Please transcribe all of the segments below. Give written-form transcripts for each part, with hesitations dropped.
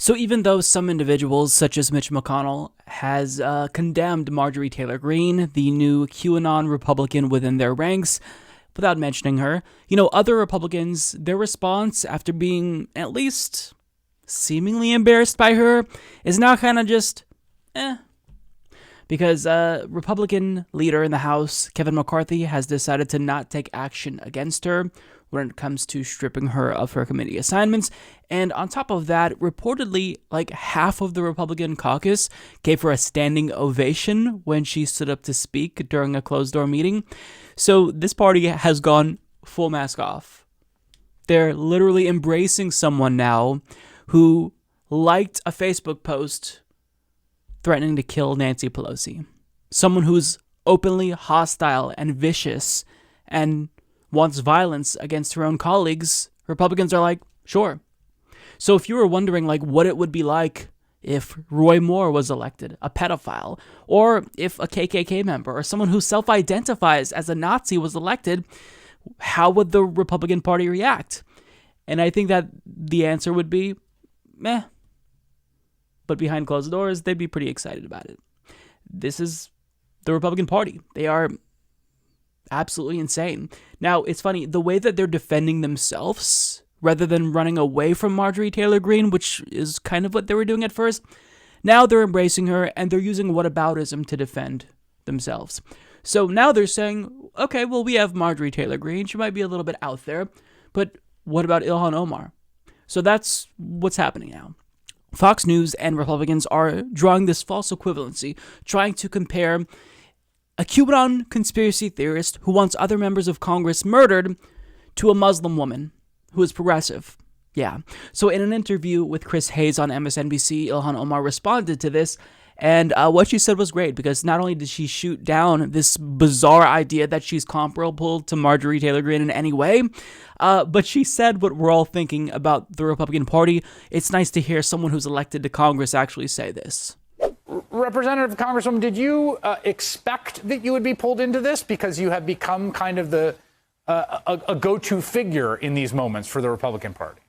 So even though some individuals, such as Mitch McConnell, has condemned Marjorie Taylor Greene, the new QAnon Republican within their ranks, without mentioning her, other Republicans, their response after being at least seemingly embarrassed by her is now kind of just, because Republican leader in the House, Kevin McCarthy, has decided to not take action against her when it comes to stripping her of her committee assignments. And on top of that, reportedly, like half of the Republican caucus gave her a standing ovation when she stood up to speak during a closed-door meeting. So this party has gone full mask off. They're literally embracing someone now who liked a Facebook post threatening to kill Nancy Pelosi. Someone who's openly hostile and vicious and wants violence against her own colleagues. Republicans are like, sure. So if you were wondering what it would be like if Roy Moore was elected, a pedophile, or if a KKK member or someone who self-identifies as a Nazi was elected, how would the Republican Party react? And I think that the answer would be, meh. But behind closed doors, they'd be pretty excited about it. This is the Republican Party. They are absolutely insane. Now, it's funny, the way that they're defending themselves, rather than running away from Marjorie Taylor Greene, which is kind of what they were doing at first, now they're embracing her and they're using whataboutism to defend themselves. So now they're saying, okay, well, we have Marjorie Taylor Greene. She might be a little bit out there, but what about Ilhan Omar? So that's what's happening now. Fox News and Republicans are drawing this false equivalency, trying to compare a QAnon conspiracy theorist who wants other members of Congress murdered to a Muslim woman who is progressive. Yeah. So in an interview with Chris Hayes on MSNBC, Ilhan Omar responded to this, and what she said was great, because not only did she shoot down this bizarre idea that she's comparable to Marjorie Taylor Greene in any way, but she said what we're all thinking about the Republican Party. It's nice to hear someone who's elected to Congress actually say this. Representative Congresswoman, did you expect that you would be pulled into this, because you have become kind of a go-to figure in these moments for the Republican Party?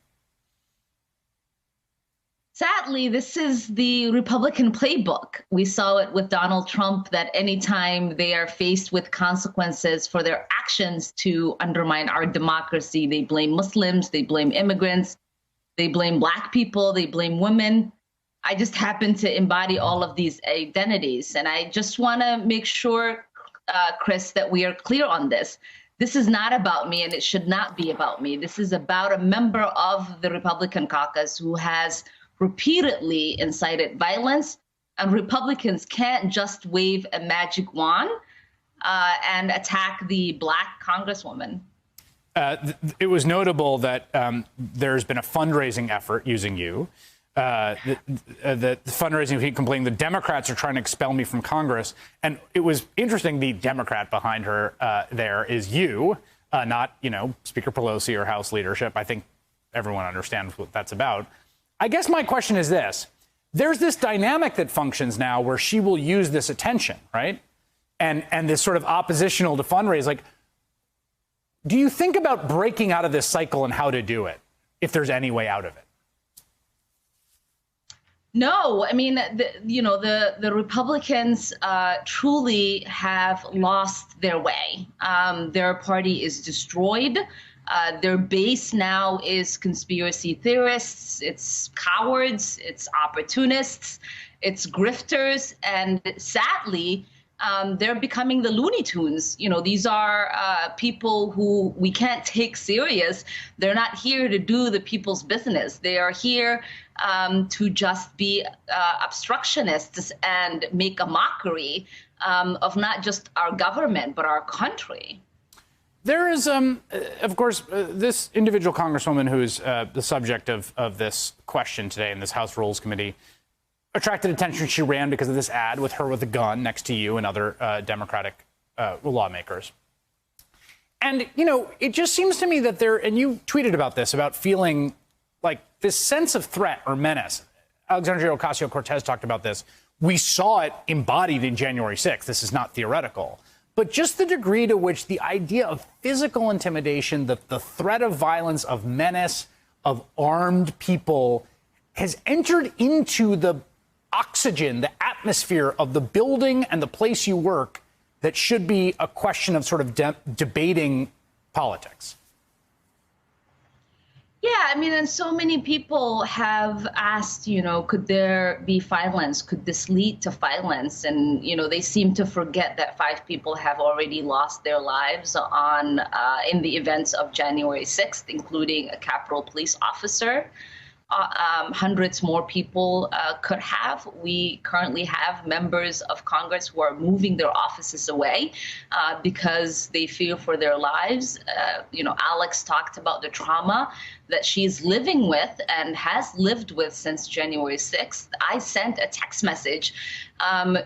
Sadly, this is the Republican playbook. We saw it with Donald Trump, that anytime they are faced with consequences for their actions to undermine our democracy, they blame Muslims, they blame immigrants, they blame Black people, they blame women. I just happen to embody all of these identities. And I just want to make sure, Chris, that we are clear on this. This is not about me, and it should not be about me. This is about a member of the Republican caucus who has repeatedly incited violence, and Republicans can't just wave a magic wand and attack the Black congresswoman. It was notable that there's been a fundraising effort using you. The fundraising complaining the Democrats are trying to expel me from Congress. And it was interesting, the Democrat behind her there is you, not, Speaker Pelosi or House leadership. I think everyone understands what that's about. I guess my question is this. There's this dynamic that functions now where she will use this attention, right? And this sort of oppositional to fundraise. Do you think about breaking out of this cycle and how to do it, if there's any way out of it? No, I mean, the Republicans truly have lost their way. Their party is destroyed. Their base now is conspiracy theorists, it's cowards, it's opportunists, it's grifters, and sadly, they're becoming the Looney Tunes. These are people who we can't take serious. They're not here to do the people's business. They are here to just be obstructionists and make a mockery of not just our government, but our country. There is, of course, this individual congresswoman who is the subject of this question today in this House Rules Committee attracted attention. She ran because of this ad with her with a gun next to you and other Democratic lawmakers. And, it just seems to me that and you tweeted about this, about feeling like this sense of threat or menace. Alexandria Ocasio-Cortez talked about this. We saw it embodied in January 6th. This is not theoretical. But just the degree to which the idea of physical intimidation, the threat of violence, of menace, of armed people has entered into the oxygen, the atmosphere of the building and the place you work that should be a question of sort of debating politics? Yeah, I mean, and so many people have asked, could there be violence? Could this lead to violence? And, they seem to forget that 5 people have already lost their lives in the events of January 6th, including a Capitol Police officer. Hundreds more people could have. We currently have members of Congress who are moving their offices away because they fear for their lives. Alex talked about the trauma that she's living with and has lived with since January 6th. I sent a text message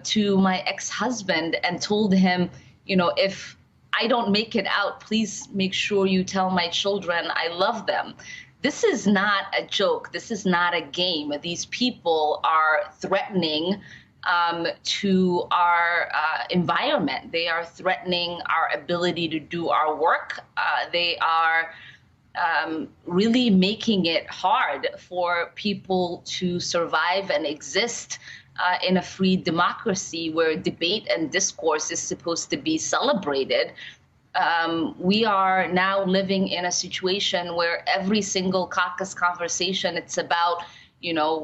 to my ex-husband and told him, if I don't make it out, please make sure you tell my children I love them. This is not a joke. This is not a game. These people are threatening to our environment. They are threatening our ability to do our work. They are really making it hard for people to survive and exist in a free democracy where debate and discourse is supposed to be celebrated. We are now living in a situation where every single caucus conversation, it's about,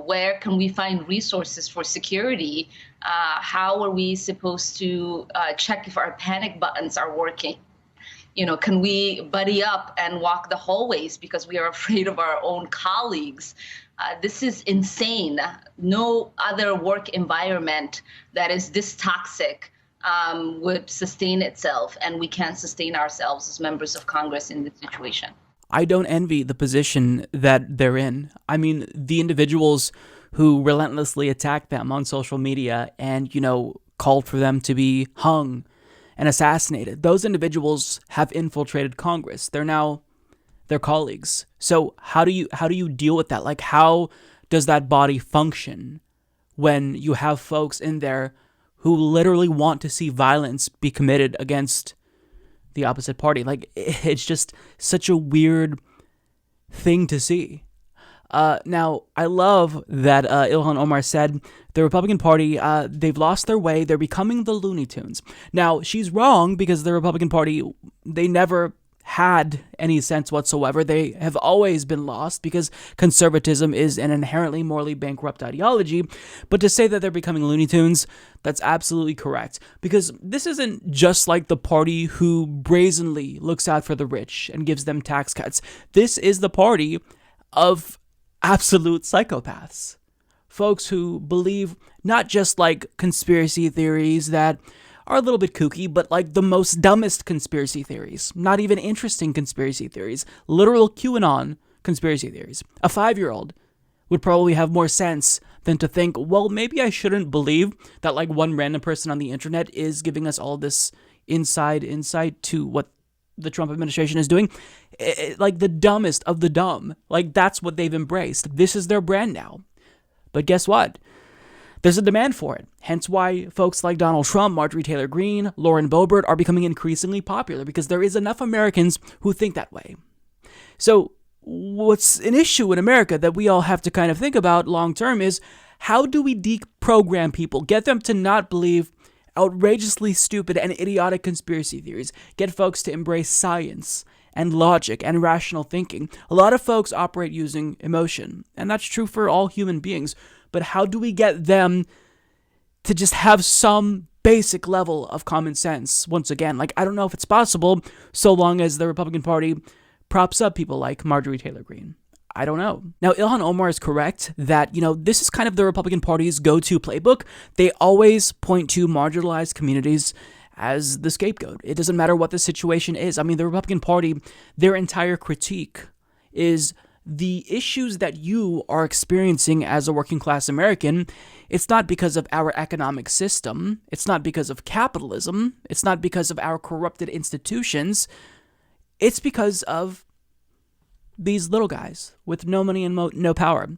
where can we find resources for security? How are we supposed to check if our panic buttons are working? Can we buddy up and walk the hallways because we are afraid of our own colleagues? This is insane. No other work environment that is this toxic would sustain itself, and we can't sustain ourselves as members of Congress in this situation. I don't envy the position that they're in. I mean, the individuals who relentlessly attacked them on social media and, called for them to be hung and assassinated, those individuals have infiltrated Congress. They're now their colleagues. So how do you deal with that? Like, how does that body function when you have folks in there who literally want to see violence be committed against the opposite party? Like, it's just such a weird thing to see. Now, I love that Ilhan Omar said the Republican Party, they've lost their way. They're becoming the Looney Tunes. Now, she's wrong because the Republican Party, they never had any sense whatsoever. They have always been lost because conservatism is an inherently morally bankrupt ideology. But to say that they're becoming Looney Tunes, that's absolutely correct. Because this isn't just like the party who brazenly looks out for the rich and gives them tax cuts. This is the party of absolute psychopaths. Folks who believe not just like conspiracy theories that are a little bit kooky, but like the most dumbest conspiracy theories, not even interesting conspiracy theories, literal QAnon conspiracy theories. A 5-year-old would probably have more sense than to think, well, maybe I shouldn't believe that like one random person on the internet is giving us all this insight to what the Trump administration is doing. Like the dumbest of the dumb. Like that's what they've embraced. This is their brand now. But guess what? There's a demand for it. Hence why folks like Donald Trump, Marjorie Taylor Greene, Lauren Boebert are becoming increasingly popular because there is enough Americans who think that way. So what's an issue in America that we all have to kind of think about long term is how do we deprogram people, get them to not believe outrageously stupid and idiotic conspiracy theories, get folks to embrace science and logic and rational thinking. A lot of folks operate using emotion, and that's true for all human beings. But how do we get them to just have some basic level of common sense? Once again, like, I don't know if it's possible so long as the Republican Party props up people like Marjorie Taylor Greene. I don't know. Now, Ilhan Omar is correct that, this is kind of the Republican Party's go-to playbook. They always point to marginalized communities as the scapegoat. It doesn't matter what the situation is. I mean, the Republican Party, their entire critique is the issues that you are experiencing as a working class American. It's not because of our economic system. It's not because of capitalism. It's not because of our corrupted institutions. It's because of these little guys with no money and no power.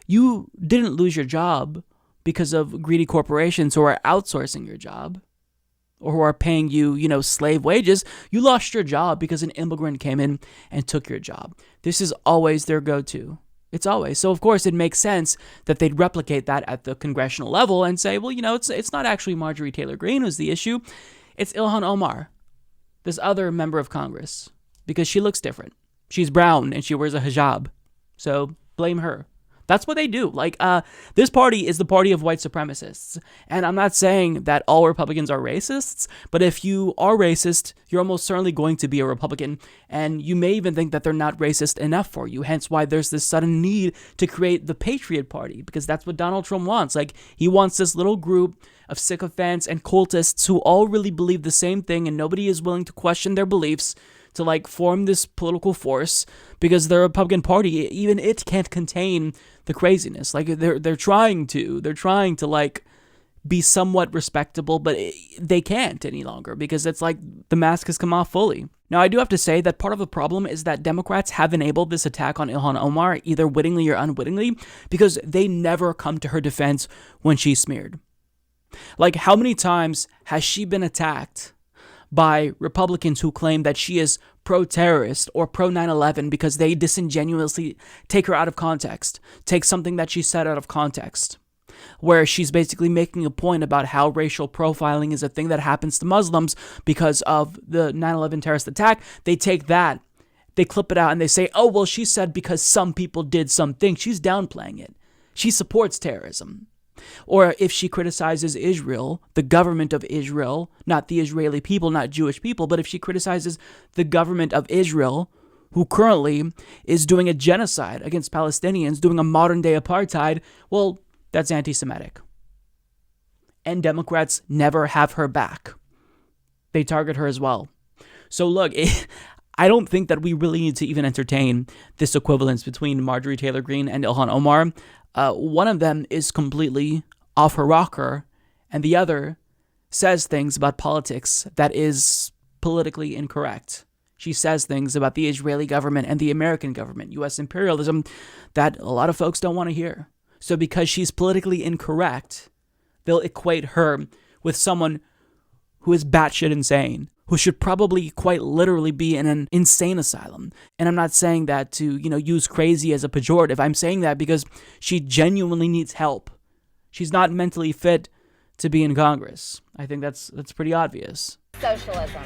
You didn't lose your job because of greedy corporations who are outsourcing your job or who are paying you, slave wages. You lost your job because an immigrant came in and took your job. This is always their go-to. It's always. So, of course, it makes sense that they'd replicate that at the congressional level and say, well, it's not actually Marjorie Taylor Greene who's the issue. It's Ilhan Omar, this other member of Congress, because she looks different. She's brown and she wears a hijab. So blame her. That's what they do. This party is the party of white supremacists. And I'm not saying that all Republicans are racists, but if you are racist, you're almost certainly going to be a Republican. And you may even think that they're not racist enough for you. Hence why there's this sudden need to create the Patriot Party, because that's what Donald Trump wants. He wants this little group of sycophants and cultists who all really believe the same thing and nobody is willing to question their beliefs to form this political force, because the Republican Party, even it can't contain the craziness. They're trying to be somewhat respectable, but they can't any longer because it's the mask has come off fully. Now, I do have to say that part of the problem is that Democrats have enabled this attack on Ilhan Omar, either wittingly or unwittingly, because they never come to her defense when she's smeared. How many times has she been attacked by Republicans who claim that she is pro-terrorist or pro-9/11 because they disingenuously take her out of context, take something that she said out of context, where she's basically making a point about how racial profiling is a thing that happens to Muslims because of the 9/11 terrorist attack. They take that, they clip it out, and they say, oh, well, she said because some people did something. She's downplaying it. She supports terrorism. Or if she criticizes Israel, the government of Israel, not the Israeli people, not Jewish people, but if she criticizes the government of Israel, who currently is doing a genocide against Palestinians, doing a modern-day apartheid, well, that's anti-Semitic. And Democrats never have her back. They target her as well. So look, I don't think that we really need to even entertain this equivalence between Marjorie Taylor Greene and Ilhan Omar. One of them is completely off her rocker, and the other says things about politics that is politically incorrect. She says things about the Israeli government and the American government, U.S. imperialism, that a lot of folks don't want to hear. So because she's politically incorrect, they'll equate her with someone who is batshit insane, who should probably quite literally be in an insane asylum. And I'm not saying that to, use crazy as a pejorative. I'm saying that because she genuinely needs help. She's not mentally fit to be in Congress. I think that's pretty obvious. Socialism.